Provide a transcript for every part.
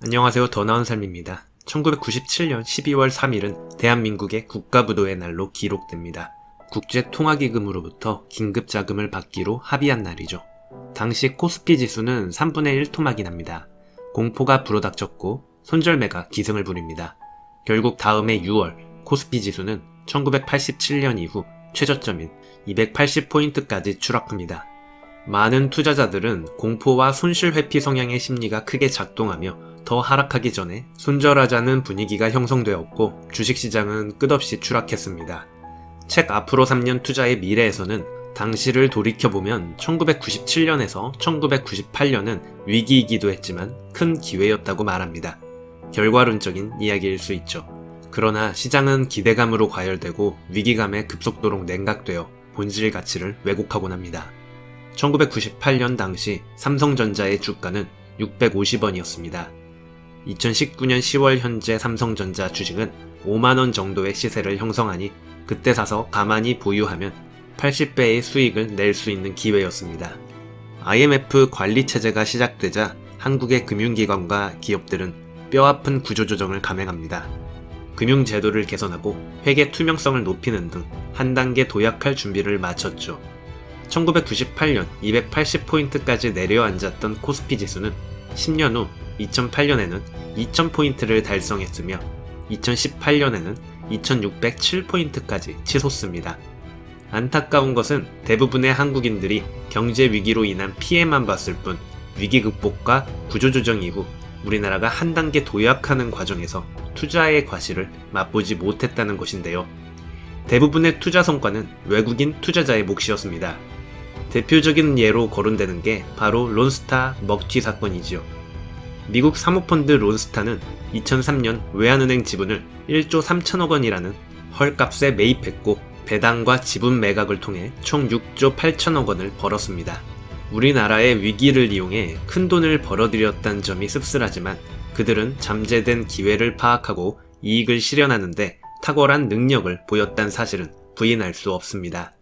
안녕하세요. 더 나은 삶입니다. 1997년 12월 3일은 대한민국의 국가부도의 날로 기록됩니다. 국제통화기금으로부터 긴급자금을 받기로 합의한 날이죠. 당시 코스피 지수는 3분의 1 토막이 납니다. 공포가 불어닥쳤고 손절매가 기승을 부립니다. 결국 다음해 6월 코스피 지수는 1987년 이후 최저점인 280포인트까지 추락합니다. 많은 투자자들은 공포와 손실 회피 성향의 심리가 크게 작동하며 더 하락하기 전에 손절하자는 분위기가 형성되었고 주식시장은 끝없이 추락했습니다. 책 앞으로 3년 투자의 미래에서는 당시를 돌이켜보면 1997년에서 1998년은 위기이기도 했지만 큰 기회였다고 말합니다. 결과론적인 이야기일 수 있죠. 그러나 시장은 기대감으로 과열되고 위기감에 급속도로 냉각되어 본질 가치를 왜곡하곤 합니다. 1998년 당시 삼성전자의 주가는 650원이었습니다. 2019년 10월 현재 삼성전자 주식은 5만원 정도의 시세를 형성하니 그때 사서 가만히 보유하면 80배의 수익을 낼 수 있는 기회였습니다. IMF 관리체제가 시작되자 한국의 금융기관과 기업들은 뼈아픈 구조조정을 감행합니다. 금융제도를 개선하고 회계 투명성을 높이는 등 한 단계 도약할 준비를 마쳤죠. 1998년 280포인트까지 내려앉았던 코스피 지수는 10년 후 2008년에는 2000포인트를 달성했으며 2018년에는 2607포인트까지 치솟습니다. 안타까운 것은 대부분의 한국인들이 경제 위기로 인한 피해만 봤을 뿐 위기 극복과 구조조정 이후 우리나라가 한 단계 도약하는 과정에서 투자의 과실을 맛보지 못했다는 것인데요. 대부분의 투자 성과는 외국인 투자자의 몫이었습니다. 대표적인 예로 거론되는 게 바로 론스타 먹튀 사건이지요. 미국 사모펀드 론스타는 2003년 외환은행 지분을 1조 3천억 원이라는 헐값에 매입했고 배당과 지분 매각을 통해 총 6조 8천억 원을 벌었습니다. 우리나라의 위기를 이용해 큰돈을 벌어들였다는 점이 씁쓸하지만 그들은 잠재된 기회를 파악하고 이익을 실현하는데 탁월한 능력을 보였다는 사실은 부인할 수 없습니다.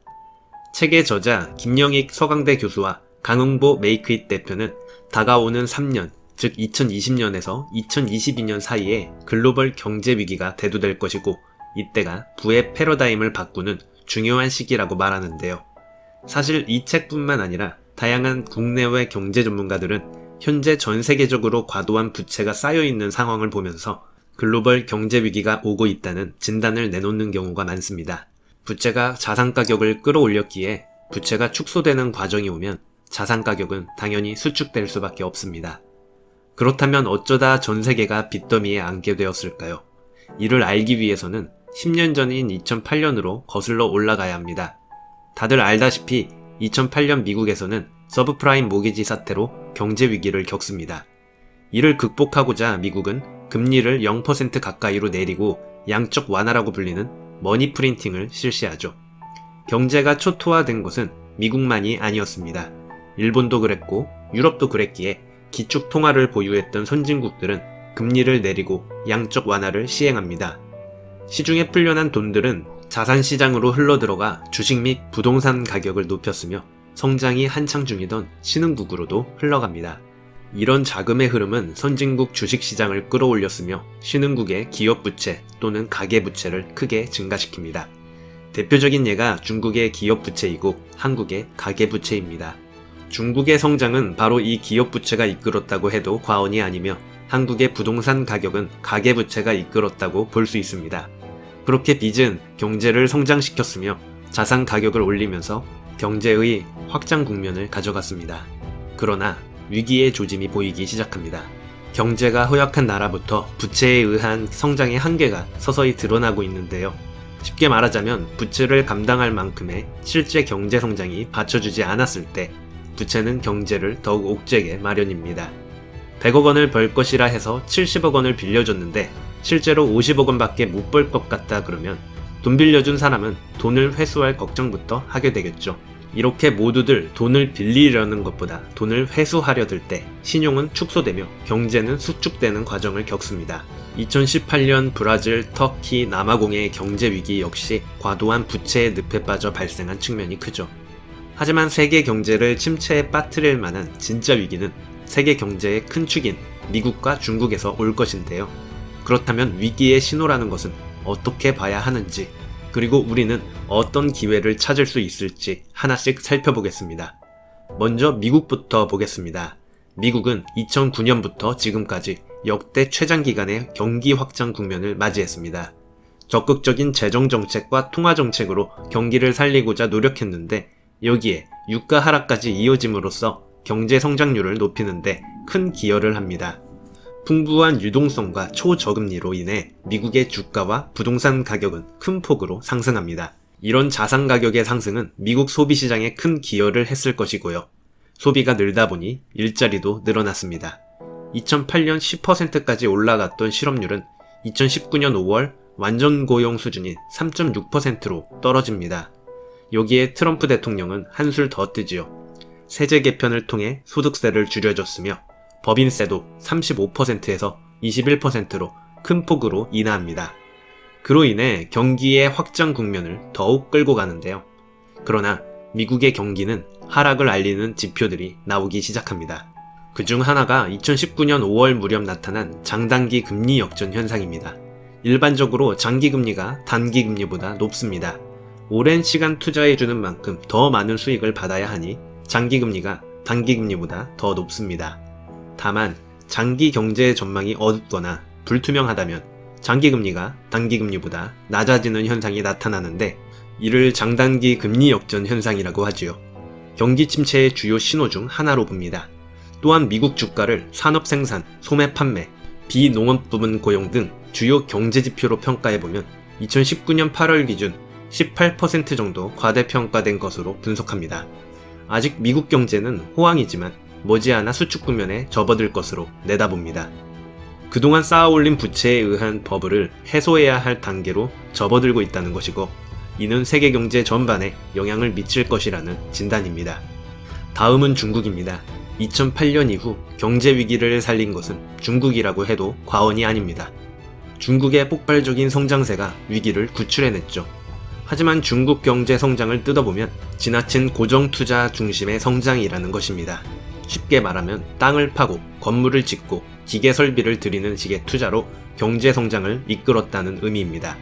책의 저자 김영익 서강대 교수와 강흥보 메이크잇 대표는 다가오는 3년, 즉 2020년에서 2022년 사이에 글로벌 경제 위기가 대두될 것이고 이때가 부의 패러다임을 바꾸는 중요한 시기라고 말하는데요. 사실 이 책뿐만 아니라 다양한 국내외 경제 전문가들은 현재 전 세계적으로 과도한 부채가 쌓여있는 상황을 보면서 글로벌 경제 위기가 오고 있다는 진단을 내놓는 경우가 많습니다. 부채가 자산 가격을 끌어올렸기에 부채가 축소되는 과정이 오면 자산 가격은 당연히 수축될 수밖에 없습니다. 그렇다면 어쩌다 전 세계가 빚더미에 앉게 되었을까요? 이를 알기 위해서는 10년 전인 2008년으로 거슬러 올라가야 합니다. 다들 알다시피 2008년 미국에서는 서브프라임 모기지 사태로 경제 위기를 겪습니다. 이를 극복하고자 미국은 금리를 0% 가까이로 내리고 양적 완화라고 불리는 머니 프린팅을 실시하죠. 경제가 초토화된 것은 미국만이 아니었습니다. 일본도 그랬고 유럽도 그랬기에 기축 통화를 보유했던 선진국들은 금리를 내리고 양적 완화를 시행합니다. 시중에 풀려난 돈들은 자산시장으로 흘러들어가 주식 및 부동산 가격을 높였으며 성장이 한창 중이던 신흥국으로도 흘러갑니다. 이런 자금의 흐름은 선진국 주식시장을 끌어올렸으며 신흥국의 기업부채 또는 가계부채를 크게 증가시킵니다. 대표적인 예가 중국의 기업부채이고 한국의 가계부채입니다. 중국의 성장은 바로 이 기업부채가 이끌었다고 해도 과언이 아니며 한국의 부동산 가격은 가계부채가 이끌었다고 볼 수 있습니다. 그렇게 빚은 경제를 성장시켰으며 자산 가격을 올리면서 경제의 확장 국면을 가져갔습니다. 그러나 위기의 조짐이 보이기 시작합니다. 경제가 허약한 나라부터 부채에 의한 성장의 한계가 서서히 드러나고 있는데요. 쉽게 말하자면 부채를 감당할 만큼의 실제 경제 성장이 받쳐주지 않았을 때 부채는 경제를 더욱 옥죄게 마련입니다. 100억 원을 벌 것이라 해서 70억 원을 빌려줬는데 실제로 50억 원밖에 못 벌 것 같다 그러면 돈 빌려준 사람은 돈을 회수할 걱정부터 하게 되겠죠. 이렇게 모두들 돈을 빌리려는 것보다 돈을 회수하려 들 때 신용은 축소되며 경제는 수축되는 과정을 겪습니다. 2018년 브라질, 터키, 남아공의 경제 위기 역시 과도한 부채의 늪에 빠져 발생한 측면이 크죠. 하지만 세계 경제를 침체에 빠뜨릴 만한 진짜 위기는 세계 경제의 큰 축인 미국과 중국에서 올 것인데요. 그렇다면 위기의 신호라는 것은 어떻게 봐야 하는지, 그리고 우리는 어떤 기회를 찾을 수 있을지 하나씩 살펴보겠습니다. 먼저 미국부터 보겠습니다. 미국은 2009년부터 지금까지 역대 최장기간의 경기 확장 국면을 맞이했습니다. 적극적인 재정정책과 통화정책으로 경기를 살리고자 노력했는데, 여기에 유가 하락까지 이어짐으로써 경제 성장률을 높이는데 큰 기여를 합니다. 풍부한 유동성과 초저금리로 인해 미국의 주가와 부동산 가격은 큰 폭으로 상승합니다. 이런 자산 가격의 상승은 미국 소비 시장에 큰 기여를 했을 것이고요. 소비가 늘다 보니 일자리도 늘어났습니다. 2008년 10%까지 올라갔던 실업률은 2019년 5월 완전 고용 수준인 3.6%로 떨어집니다. 여기에 트럼프 대통령은 한술 더 뜨지요. 세제 개편을 통해 소득세를 줄여줬으며 법인세도 35%에서 21%로 큰 폭으로 인하합니다. 그로 인해 경기의 확장 국면을 더욱 끌고 가는데요. 그러나 미국의 경기는 하락을 알리는 지표들이 나오기 시작합니다. 그중 하나가 2019년 5월 무렵 나타난 장단기 금리 역전 현상입니다. 일반적으로 장기금리가 단기금리보다 높습니다. 오랜 시간 투자해주는 만큼 더 많은 수익을 받아야 하니 장기금리가 단기금리보다 더 높습니다. 다만 장기 경제 전망이 어둡거나 불투명하다면 장기금리가 단기금리보다 낮아지는 현상이 나타나는데, 이를 장단기 금리 역전 현상이라고 하지요. 경기 침체의 주요 신호 중 하나로 봅니다. 또한 미국 주가를 산업 생산, 소매 판매, 비농업 부분 고용 등 주요 경제 지표로 평가해보면 2019년 8월 기준 18% 정도 과대평가된 것으로 분석합니다. 아직 미국 경제는 호황이지만 머지않아 수축 국면에 접어들 것으로 내다봅니다. 그동안 쌓아올린 부채에 의한 버블을 해소해야 할 단계로 접어들고 있다는 것이고, 이는 세계 경제 전반에 영향을 미칠 것이라는 진단입니다. 다음은 중국입니다. 2008년 이후 경제 위기를 살린 것은 중국이라고 해도 과언이 아닙니다. 중국의 폭발적인 성장세가 위기를 구출해냈죠. 하지만 중국 경제 성장을 뜯어보면 지나친 고정 투자 중심의 성장이라는 것입니다. 쉽게 말하면 땅을 파고 건물을 짓고 기계 설비를 들이는 식의 투자로 경제 성장을 이끌었다는 의미입니다.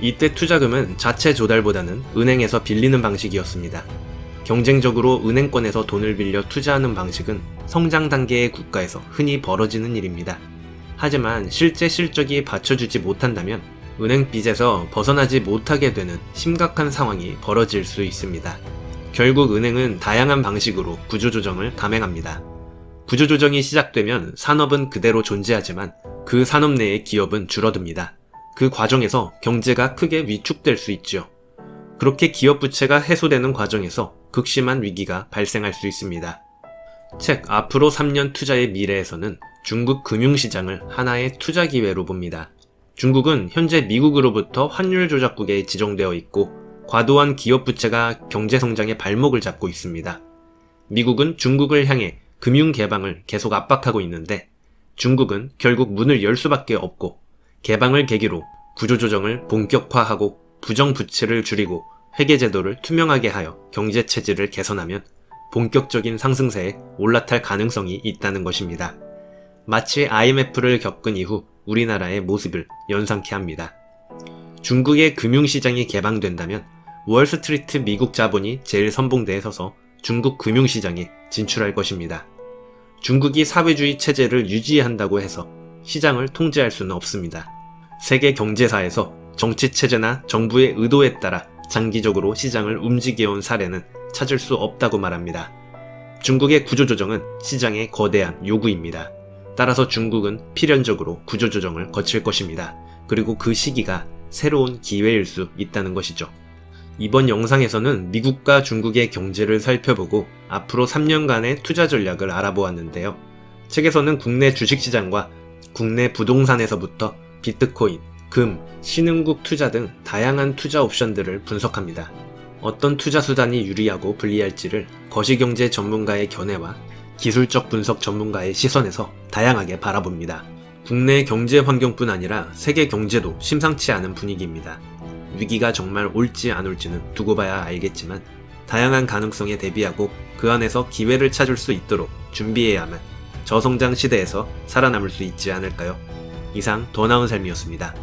이때 투자금은 자체 조달보다는 은행에서 빌리는 방식이었습니다. 경쟁적으로 은행권에서 돈을 빌려 투자하는 방식은 성장 단계의 국가에서 흔히 벌어지는 일입니다. 하지만 실제 실적이 받쳐주지 못한다면 은행 빚에서 벗어나지 못하게 되는 심각한 상황이 벌어질 수 있습니다. 결국 은행은 다양한 방식으로 구조조정을 감행합니다. 구조조정이 시작되면 산업은 그대로 존재하지만 그 산업 내의 기업은 줄어듭니다. 그 과정에서 경제가 크게 위축될 수 있죠. 그렇게 기업 부채가 해소되는 과정에서 극심한 위기가 발생할 수 있습니다. 책 앞으로 3년 투자의 미래에서는 중국 금융시장을 하나의 투자 기회로 봅니다. 중국은 현재 미국으로부터 환율 조작국에 지정되어 있고 과도한 기업 부채가 경제 성장의 발목을 잡고 있습니다. 미국은 중국을 향해 금융 개방을 계속 압박하고 있는데, 중국은 결국 문을 열 수밖에 없고 개방을 계기로 구조조정을 본격화하고 부정부채를 줄이고 회계제도를 투명하게 하여 경제체질을 개선하면 본격적인 상승세에 올라탈 가능성이 있다는 것입니다. 마치 IMF를 겪은 이후 우리나라의 모습을 연상케 합니다. 중국의 금융시장이 개방된다면 월스트리트 미국 자본이 제일 선봉대에 서서 중국 금융시장에 진출할 것입니다. 중국이 사회주의 체제를 유지한다고 해서 시장을 통제할 수는 없습니다. 세계 경제사에서 정치체제나 정부의 의도에 따라 장기적으로 시장을 움직여온 사례는 찾을 수 없다고 말합니다. 중국의 구조조정은 시장의 거대한 요구입니다. 따라서 중국은 필연적으로 구조조정을 거칠 것입니다. 그리고 그 시기가 새로운 기회일 수 있다는 것이죠. 이번 영상에서는 미국과 중국의 경제를 살펴보고 앞으로 3년간의 투자 전략을 알아보았는데요. 책에서는 국내 주식시장과 국내 부동산에서부터 비트코인, 금, 신흥국 투자 등 다양한 투자 옵션들을 분석합니다. 어떤 투자 수단이 유리하고 불리할지를 거시경제 전문가의 견해와 기술적 분석 전문가의 시선에서 다양하게 바라봅니다. 국내 경제 환경뿐 아니라 세계 경제도 심상치 않은 분위기입니다. 위기가 정말 올지 안 올지는 두고 봐야 알겠지만 다양한 가능성에 대비하고 그 안에서 기회를 찾을 수 있도록 준비해야만 저성장 시대에서 살아남을 수 있지 않을까요? 이상 더 나은 삶이었습니다.